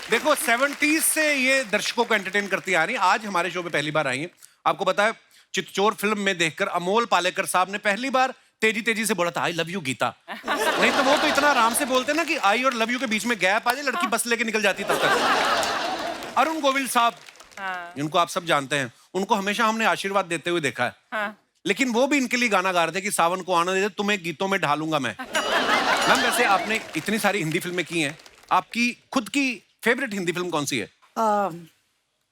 देखो 70s से ये दर्शकों को एंटरटेन करती आ रही है। आज हमारे शो में पहली बार आई है। आपको पता है चितचोर फिल्म में देखकर अमोल पालेकर साहब ने पहली बार तेजी तेजी से बोला था आई लव यू गीता। नहीं तो वो तो इतना आराम से बोलते ना कि आई और लव यू के बीच में गैप आ जाए, लड़की बस लेके निकल जाती तब तक। अरुण गोविल साहब, इनको आप सब जानते हैं, उनको हमेशा हमने आशीर्वाद देते हुए देखा है। लेकिन वो भी इनके लिए गाना गा रहे थे कि सावन को आना दे, तुम्हें गीतों में ढालूंगा मैं। मैम वैसे आपने इतनी सारी हिंदी फिल्में की हैं, आपकी खुद की फेवरेट हिंदी फिल्म कौन सी है?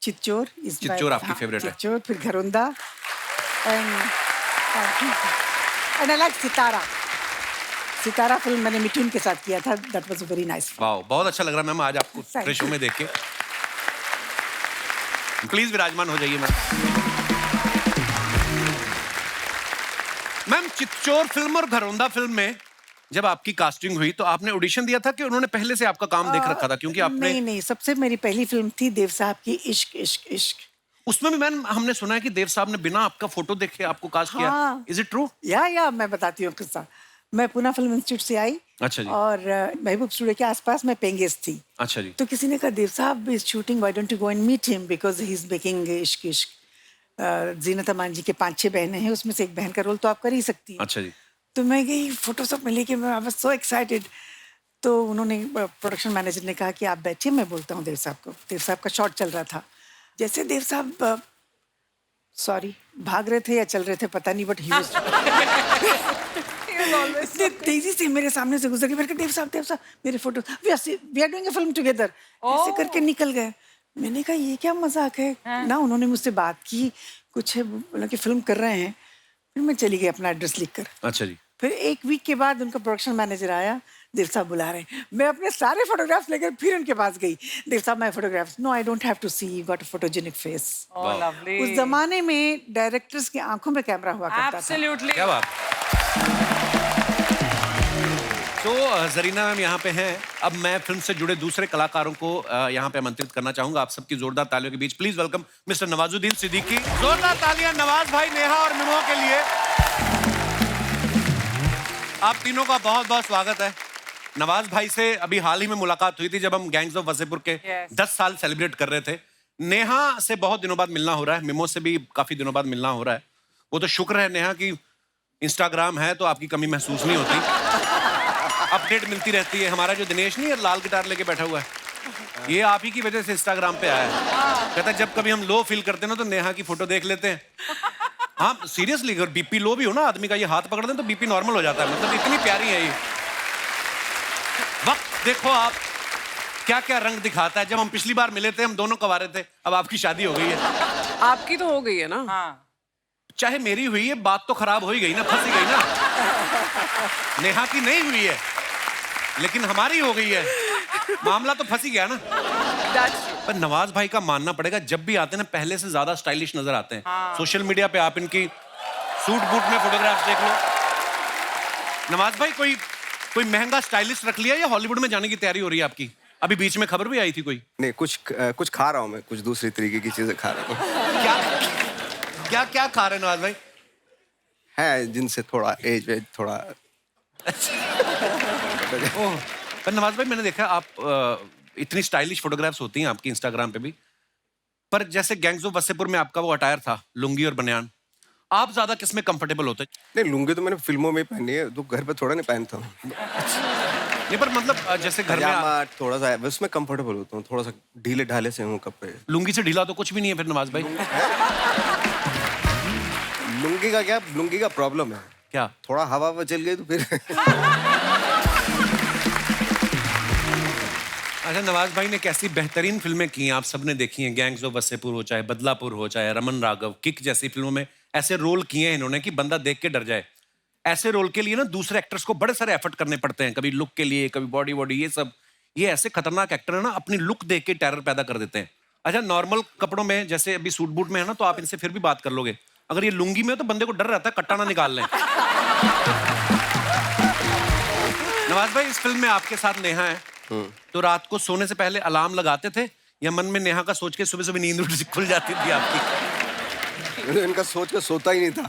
चितचोर। चितचोर आपकी फेवरेट है? चितचोर, फिर Gharonda and I like Sitara. Sitara film मैंने मिठुन के साथ किया था, that was a very nice. वाह, बहुत अच्छा लग रहा है मैम आज आपको फ्रेश शो में देख के। प्लीज विराजमान हो जाइए मैम। मैम चितचोर फिल्म और घरोंदा फिल्म में जब आपकी कास्टिंग हुई तो आपने ऑडिशन दिया था कि उन्होंने पहले से आपका काम देख रखा था? क्योंकि आपने नहीं, सबसे मेरी पहली फिल्म थी देव साहब की इश्क इश्क इश्क। उसमें भी मैम हमने सुना है कि देव साहब ने बिना आपका फोटो देखे आपको कास्ट किया। Is it true? या मैं बताती हूँ किस्सा। मैं पुणे फिल्म इंस्टीट्यूट से आई। अच्छा जी। और महबूब स्टूडियो के आसपास मैं पेंगेस थी। अच्छा जी। तो किसी ने कहा Dev sahab is shooting, why don't you go and meet him because he is making Ishq Ishq. Zeenat Aman जी के 5-6 बहनें हैं, उसमें से एक बहन का रोल तो आप कर ही सकती हैं। अच्छा जी। तो मैं गई, फोटो सब में लेके मैं आई वाज सो एक्साइटेड। तो उन्होंने प्रोडक्शन मैनेजर ने कहा कि आप बैठिए, मैं बोलता हूँ देव साहब को। देव साहब का शॉट चल रहा था। जैसे देव साहब सॉरी भाग रहे थे या चल रहे थे पता नहीं, बट ही इतनी तेजी से मेरे सामने से गुजर के, मैंने कहा देव साहब मेरे photo, we are doing a film together, ऐसे करके निकल गए। मैंने कहा ये क्या मजाक है ना। उन्होंने मुझसे बात की, कुछ है बोला कि फिल्म कर रहे हैं। फिर मैं चली गई अपना एड्रेस लिखकर। अच्छा जी। फिर 1 वीक के बाद उनका प्रोडक्शन मैनेजर आया, देव साहब बुला रहे हैं। मैं अपने सारे फोटोग्राफ्स लेकर फिर उनके पास गई। Dev sahab my photographs, no I don't have to see, you got a photogenic face. Oh lovely. उस जमाने में डायरेक्टर्स की आंखों में कैमरा हुआ करता था। एब्सोल्युटली। क्या बात। तो जरीना मैम यहाँ पे हैं। अब मैं फिल्म से जुड़े दूसरे कलाकारों को यहाँ पे आमंत्रित करना चाहूंगा आप सबकी जोरदार तालियों के बीच। Please welcome mister Nawazuddin Siddiqui. जोरदार तालियां नवाज भाई, नेहा और मिमो के लिए। आप तीनों का बहुत बहुत स्वागत है। नवाज भाई से अभी हाल ही में मुलाकात हुई थी जब हम गैंग्स ऑफ वसेपुर के 10 साल सेलिब्रेट कर रहे थे। नेहा से बहुत दिनों बाद मिलना हो रहा है, मिमो से भी काफी दिनों बाद मिलना हो रहा है। वो तो शुक्र है नेहा कि इंस्टाग्राम है तो आपकी कमी महसूस नहीं होती, अपडेट मिलती रहती है। हमारा जो दिनेश नहीं है लाल गिटार लेके बैठा हुआ है, ये आप ही की वजह से इंस्टाग्राम पे आया है। कहता है जब कभी हम लो फील करते हैं ना तो नेहा की फोटो देख लेते हैं। हाँ सीरियसली, अगर बीपी लो भी हो ना आदमी का, ये हाथ पकड़ दें तो बीपी नॉर्मल हो जाता है। मतलब इतनी प्यारी है ये। वक्त देखो आप क्या क्या रंग दिखाता है। जब हम पिछली बार मिले थे हम दोनों कवारे थे, अब आपकी शादी हो गई है। आपकी तो हो गई है ना? हाँ। चाहे मेरी हुई है, बात तो खराब हो ही गई ना, फंसी गई ना। नेहा की नहीं हुई है लेकिन हमारी हो गई है, मामला तो फंसी गया ना। पर नवाज भाई का मानना पड़ेगा, जब भी आते हैं ना पहले से ज्यादा स्टाइलिश नजर आते हैं। सोशल मीडिया पे आप इनकी सूट बूट में फोटोग्राफ्स देख लो। नवाज भाई कोई महंगा स्टाइलिस्ट रख लिया या हॉलीवुड में जाने की तैयारी हो रही है आपकी? अभी बीच में खबर भी आई थी कोई। नहीं, कुछ खा रहा हूँ मैं, कुछ दूसरी तरीके की चीजें खा रहा हूँ। क्या खा रहे हैं नवाज भाई? है जिनसे थोड़ा एज वेज थोड़ा। ओह, पर नवाज भाई मैंने देखा आप इतनी स्टाइलिश फोटोग्राफ्स होती हैं आपकी इंस्टाग्राम पे भी, पर जैसे गैंग्स ऑफ वसेपुर में आपका वो अटायर था, लुंगी और बनियान, आप ज्यादा किस में कंफर्टेबल होते? नहीं, लुंगी तो मैंने फिल्मों में पहनी है, तो घर पे थोड़ा नहीं पहनता हूँ। नहीं पर मतलब जैसे घर में थोड़ा सा उसमें कंफर्टेबल होता हूँ, थोड़ा सा ढीले ढाले से हूँ कपड़े। लुंगी से ढीला तो कुछ भी नहीं है फिर नवाज भाई। लुंगी का प्रॉब्लम है क्या? थोड़ा हवा चल गई तो फिर। अच्छा, नवाज भाई ने कैसी बेहतरीन फिल्में की हैं, आप सबने देखी हैं। गैंग्स ऑफ वसेपुर हो, चाहे बदलापुर हो, चाहे रमन राघव, किक जैसी फिल्मों में ऐसे रोल किए हैं इन्होंने कि बंदा देख के डर जाए। ऐसे रोल के लिए ना दूसरे एक्टर्स को बड़े सारे एफर्ट करने पड़ते हैं, कभी लुक के लिए, कभी बॉडी वॉडी, ये सब। ये ऐसे खतरनाक एक्टर है ना, अपनी लुक देख के टेरर पैदा कर देते हैं। अच्छा, नॉर्मल कपड़ों में जैसे अभी सूट बूट में है ना तो आप इनसे फिर भी बात कर लोगे। अगर ये लुंगी में हो तो बंदे को डर रहता है कट्टा ना निकाल लें। नवाज भाई इस फिल्म में आपके साथ नेहा है, तो रात को सोने से पहले अलार्म लगाते थे या मन में नेहा का सोच के सुबह सुबह नींद खुल जाती थी आपकी? इनका सोच के सोता ही नहीं था।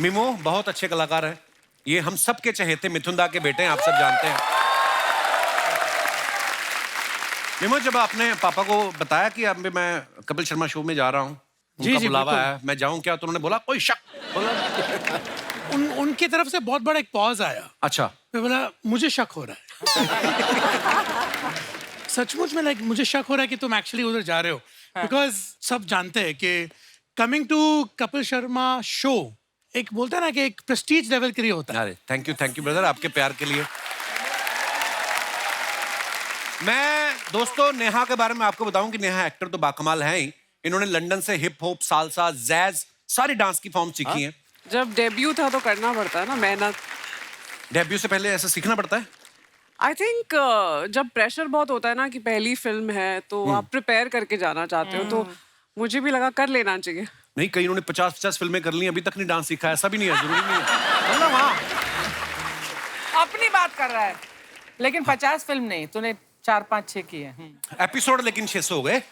मिमो बहुत अच्छे कलाकार हैं, ये हम सब के चहेते मिथुन दा के बेटे हैं, आप सब जानते हैं। मिमो, जब आपने पापा को बताया कि अब मैं कपिल शर्मा शो में जा रहा हूँ, उनका बुलावा है, मैं जाऊं क्या, तो उन्होंने बोला कोई शक? बोला उनकी तरफ से बहुत बड़ा एक पॉज आया। अच्छा। मैं बोला मुझे शक हो रहा है। सचमुच में मुझे शक हो रहा है कि तुम एक्चुअली उधर जा रहे हो, बिकॉज सब जानते हैं कि coming to Kapil Sharma show एक बोलता है ना कि एक प्रेस्टीज लेवल के लिए होता है। अरे थैंक यू ब्रदर, आपके प्यार के लिए। मैं दोस्तों नेहा के बारे में आपको बताऊं कि नेहा एक्टर तो बाकमाल है ही। इन्होंने लंदन से हिप हॉप, सालसा, जैज सारी डांस की फॉर्म सीखी हैं। जब डेब्यू था तो करना पड़ता है ना मेहनत। डेब्यू से पहले ऐसा सीखना पड़ता है? आई थिंक जब प्रेशर बहुत होता है ना कि पहली फिल्म है तो आप प्रिपेयर करके जाना चाहते हो, तो मुझे भी लगा कर लेना चाहिए। नहीं, कई इन्होंने 50-50 फिल्में कर ली, अभी तक नहीं डांस सीखा। ऐसा भी नहीं है, जरूरी नहीं है। मतलब हाँ, अपनी बात कर रहा है, लेकिन 50 फिल्म नहीं, तूने 4, 5, 6 की है। एपिसोड लेकिन 600 हो गए।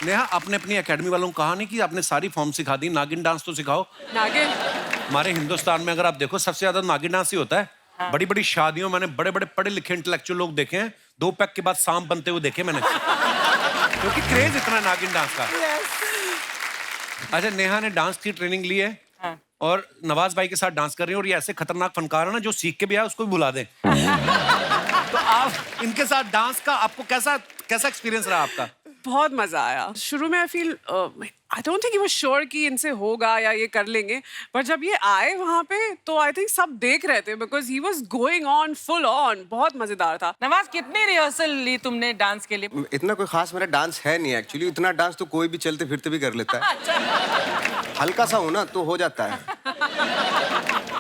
नेहा, आपने अपनी एकेडमी वालों को कहा नहीं कि आपने सारी फॉर्म सिखा दी, नागिन डांस तो सिखाओ। नागिन हमारे हिंदुस्तान में अगर आप देखो सबसे ज्यादा नागिन डांस ही होता है। हाँ। बड़ी बड़ी शादियों मैंने बड़े बड़े पढ़े लिखे इंटेलेक्चुअल लोग देखे हैं, 2 पैक के बाद सांप बनते हुए देखे मैंने। क्योंकि क्रेज इतना है नागिन डांस का। अच्छा, नेहा ने डांस की ट्रेनिंग ली है। हाँ। और नवाज भाई के साथ डांस कर रही है, और ये ऐसे खतरनाक फनकार है ना, जो सीख के भी आया उसको भी भुला दे। तो आप इनके साथ डांस का आपको कैसा एक्सपीरियंस रहा आपका? बहुत मजा आया। शुरू में I don't think he was sure कि इनसे होगा या ये कर लेंगे, पर जब ये आए वहाँ पे तो आई थिंक सब देख रहे थे, because he was going on full on. बहुत मजेदार था। नवाज, कितनी रिहर्सल ली तुमने डांस के लिए? इतना कोई खास मेरा डांस है नहीं एक्चुअली। इतना डांस तो कोई भी चलते फिरते भी कर लेता है। हल्का सा हो ना तो हो जाता है।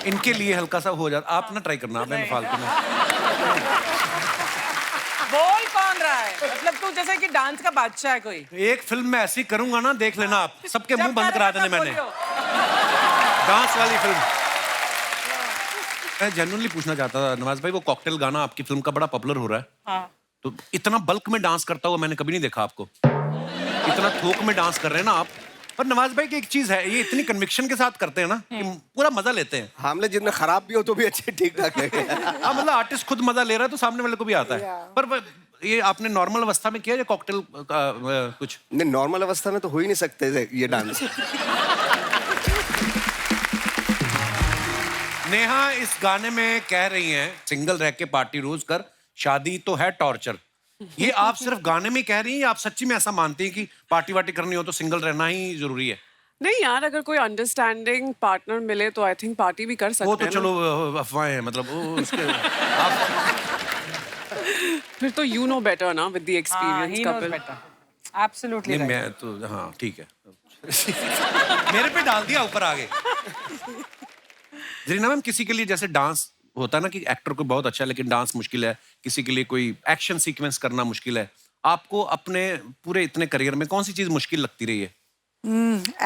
इनके लिए हल्का सा हो जाता। आप ना ट्राई करना, मैं फालतू में। बोल कौन रहा है? मतलब तू जैसे कि डांस का बादशाह है कोई। एक फिल्म में ऐसी करूंगा ना, देख लेना आप, सबके मुंह बंद करा देने मैंने। बोलियो। डांस वाली फिल्म। मैं जेन्युइनली पूछना चाहता था नवाज भाई, वो कॉकटेल गाना आपकी फिल्म का बड़ा पॉपुलर हो रहा है। हाँ। तो इतना बल्क में डांस करता हुआ मैंने कभी नहीं देखा आपको। इतना थोक में डांस कर रहे हैं ना आप। पर नवाज भाई की एक चीज है, ये इतनी कन्विक्शन के साथ करते हैं ना कि पूरा मजा लेते हैं। हमले जितने खराब भी हो तो भी अच्छे ठीक ठाक लगे। हाँ, मतलब आर्टिस्ट खुद मजा ले रहा है तो सामने वाले को भी आता है। पर ये आपने नॉर्मल अवस्था में किया या कॉकटेल कुछ? नहीं, नॉर्मल अवस्था में तो हो ही नहीं सकते ये डांस। नेहा इस गाने में कह रही हैं, सिंगल रह के पार्टी रोज कर, शादी तो है टॉर्चर। ये आप सिर्फ गाने में कह रही हैं या आप सच्ची में ऐसा मानती हैं कि पार्टी वार्टी करनी हो तो सिंगल रहना ही जरूरी है? नहीं यार, अगर कोई अंडरस्टैंडिंग पार्टनर मिले तो आई थिंक पार्टी भी कर सकते हैं। वो तो चलो अफवाहें हैं, मतलब उसके फिर तो यू नो बेटर ना with the experience couple. Absolutely नहीं, मैं तो हाँ ठीक है। मेरे पे डाल दिया ऊपर आगे। जरीना मैम, किसी के लिए जैसे डांस होता है ना कि एक्टर को बहुत अच्छा है लेकिन डांस मुश्किल है, किसी के लिए कोई एक्शन सीक्वेंस करना मुश्किल है, आपको अपने पूरे इतने करियर में कौन सी चीज मुश्किल लगती रही है?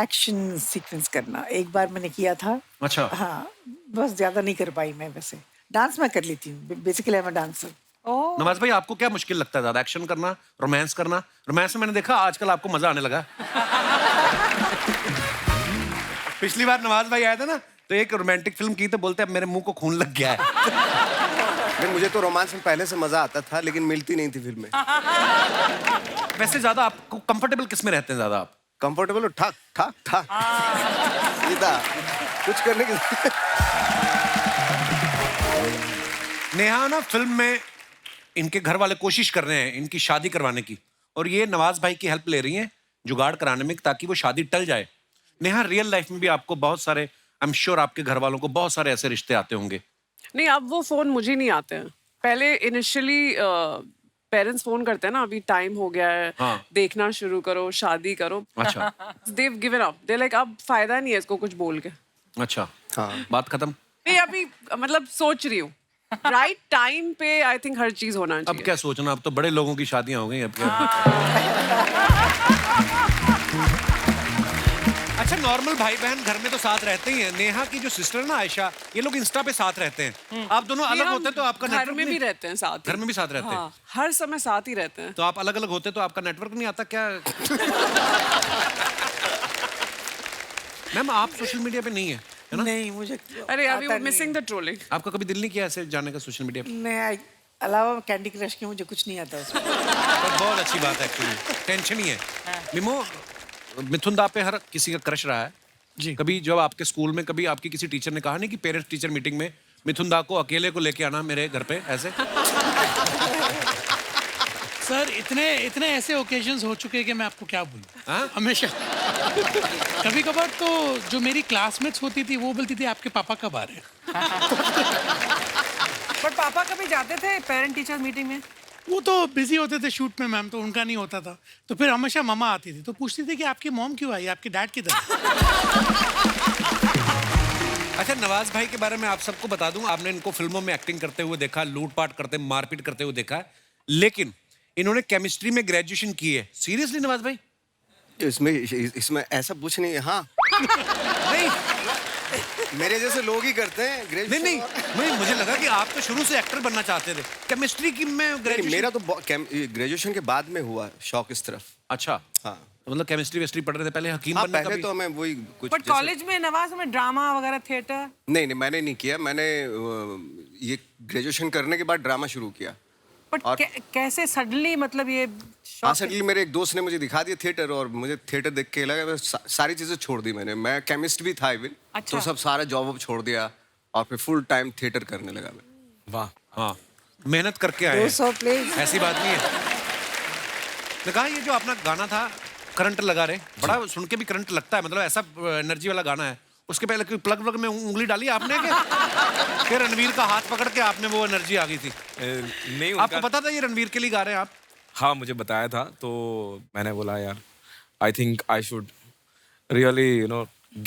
एक्शन सीक्वेंस करना एक बार मैंने किया था। अच्छा। हाँ, बस ज्यादा नहीं कर पाई मैं। वैसे डांस मैं कर लेती हूँ, basically I am a dancer. Nawaz भाई, आपको क्या मुश्किल लगता है ज्यादा, एक्शन करना, रोमांस करना? रोमांस में मैंने देखा आजकल आपको मजा आने लगा। पिछली बार नवाज भाई आया था ना, तो एक रोमांटिक फिल्म की तो बोलते अब मेरे मुंह को खून लग गया है। नहीं, मुझे तो रोमांस में पहले से मजा आता था लेकिन मिलती नहीं थी फिल्में। वैसे ज्यादा आपको कंफर्टेबल किस में रहते हैं ज्यादा आप? कंफर्टेबल हो, ठाक ठाक ठाक सीधा कुछ करने की। नेहा ना फिल्म में इनके घर वाले कोशिश कर रहे हैं इनकी शादी करवाने की, और ये नवाज भाई की हेल्प ले रही हैं जुगाड़ कराने में ताकि वो शादी टल जाए। नेहा, रियल लाइफ में भी आपको बहुत सारे, आई एम श्योर आपके घर वालों को बहुत सारे ऐसे रिश्ते आते होंगे। नहीं, अब वो फोन मुझे नहीं आते हैं। पहले इनिशियली पेरेंट्स फोन करते हैं ना, अभी टाइम हो गया है, हाँ। देखना शुरू करो, शादी करो। अच्छा। They've given up. They're like, अब फायदा नहीं है इसको कुछ बोल के। अच्छा, हाँ। बात खत्म। नहीं, अभी मतलब सोच रही हूँ राइट टाइम पे आई थिंक हर चीज होना अब चाहिए। क्या सोचना, अब तो बड़े लोगों की शादियां हो गई अब क्या। अच्छा, नॉर्मल भाई बहन घर में तो साथ रहते ही हैं। नेहा की जो सिस्टर है ना आयशा, ये लोग इंस्टा पे साथ रहते हैं। आप दोनों अलग होते हैं तो आपका घर नेटवर्क में भी नहीं? रहते हैं साथ ही। घर में भी साथ रहते हैं। हाँ, हर समय साथ ही रहते हैं। तो आप अलग अलग होते तो आपका नेटवर्क नहीं आता क्या? मैम आप सोशल मीडिया पे नहीं है है ना? नहीं मुझे अरे अभी आता वो नहीं मिसिंग द ट्रोलिंग. आपका कभी दिल नहीं किया ऐसे जाने का सोशल मीडिया पे? है। मैं अलावा कैंडी क्रश के मुझे कुछ नहीं आता उसमें। पर बहुत अच्छी बात है एक्चुअली, टेंशन ही है. मिमो, मिथुन दा पे हर किसी का क्रश रहा है जी. कभी जब आपके स्कूल में कभी आपकी किसी टीचर ने कहा नहीं कि पेरेंट्स टीचर मीटिंग में मिथुन दा को अकेले को लेके आना मेरे घर पे ऐसे? सर इतने ऐसे ओकेजन्स हो चुके हैं कि मैं आपको क्या बोलूं. हाँ? हमेशा कभी कभार तो जो मेरी क्लासमेट्स होती थी वो बोलती थी आपके पापा कब आ रहे हैं. बट पापा कभी जाते थे पेरेंट टीचर मीटिंग में? वो तो बिजी होते थे शूट में मैम, तो उनका नहीं होता था. तो फिर हमेशा मम्मा आती थी तो पूछती थी कि आपकी मॉम क्यों आई, आपके डैड किधर है? अच्छा, नवाज भाई के बारे में आप सबको बता दूं, आपने इनको फिल्मों में एक्टिंग करते हुए देखा, लूटपाट करते, मारपीट करते हुए देखा है, लेकिन इन्होंने केमिस्ट्री में ग्रेजुएशन की है. सीरियसली नवाज भाई? इसमें ऐसा कुछ नहीं है. हाँ, नहीं मेरे जैसे लोग ही करते हैं नहीं ग्रेजुएशन. नहीं, मुझे लगा कि आप तो शुरू से एक्टर बनना चाहते थे. केमिस्ट्री की में ग्रेजुएशन? मेरा तो ग्रेजुएशन के बाद में हुआ शौक इस तरफ. अच्छा, हाँ तो मतलब केमिस्ट्री वेस्ट्री पढ़ रहे थे पहले, हकीम हाँ, बनना पहले कभी? तो मैं वही कुछ बट जैसे- कॉलेज में नवाज में ड्रामा वगैरह थिएटर? नहीं नहीं, मैंने नहीं किया. मैंने ये ग्रेजुएशन करने के बाद ड्रामा शुरू किया. बट और- कैसे सडनली, मतलब ये हाँ, शौक? सडनली मेरे एक दोस्त ने मुझे दिखा दिया थिएटर, और मुझे थिएटर देख के लगा मैं सारी चीजें छोड़ दी मैंने. मैं केमिस्ट भी था इवन. अच्छा। तो सब सारा जॉब छोड़ दिया और फिर फुल टाइम थिएटर करने लगा मैं. वाह, हाँ, मेहनत करके आए हैं. 200 प्लेज। ऐसी बात नहीं है. मैं कहा ये जो अपना गाना था करंट लगा रहे, बड़ा सुन के भी करंट लगता है, मतलब ऐसा एनर्जी वाला गाना है. उसके पहले कोई प्लग व्लग में उंगली डाली आपने के? फिर रणवीर का हाथ पकड़ के आपने वो एनर्जी आ गई थी. नहीं आपको उनका पता था ये रणवीर के लिए गा रहे हैं आप? हाँ मुझे बताया था, तो मैंने बोला यार I think I should really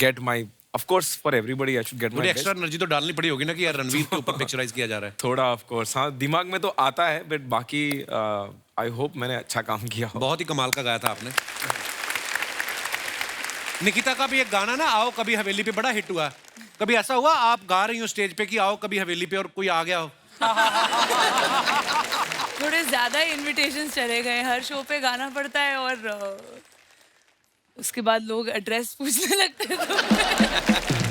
get my, of course for everybody I should get थोड़ी माई एक्स्ट्रा एनर्जी तो डालनी पड़ी होगी ना कि यार रणवीर के ऊपर पिक्चराइज किया जा रहा है. थोड़ा ऑफ कोर्स हाँ दिमाग में तो आता है, बट बाकी आई होप मैंने अच्छा काम किया हो. बहुत ही कमाल का गाया था आपने. निकिता का भी एक गाना ना, आओ कभी हवेली पे, बड़ा हिट हुआ. कभी ऐसा हुआ आप गा रही हो स्टेज पे कि आओ कभी हवेली पे और कोई आ गया हो? थोड़े ज्यादा इनविटेशंस चले गए, हर शो पे गाना पड़ता है और उसके बाद लोग एड्रेस पूछने लगते हैं तो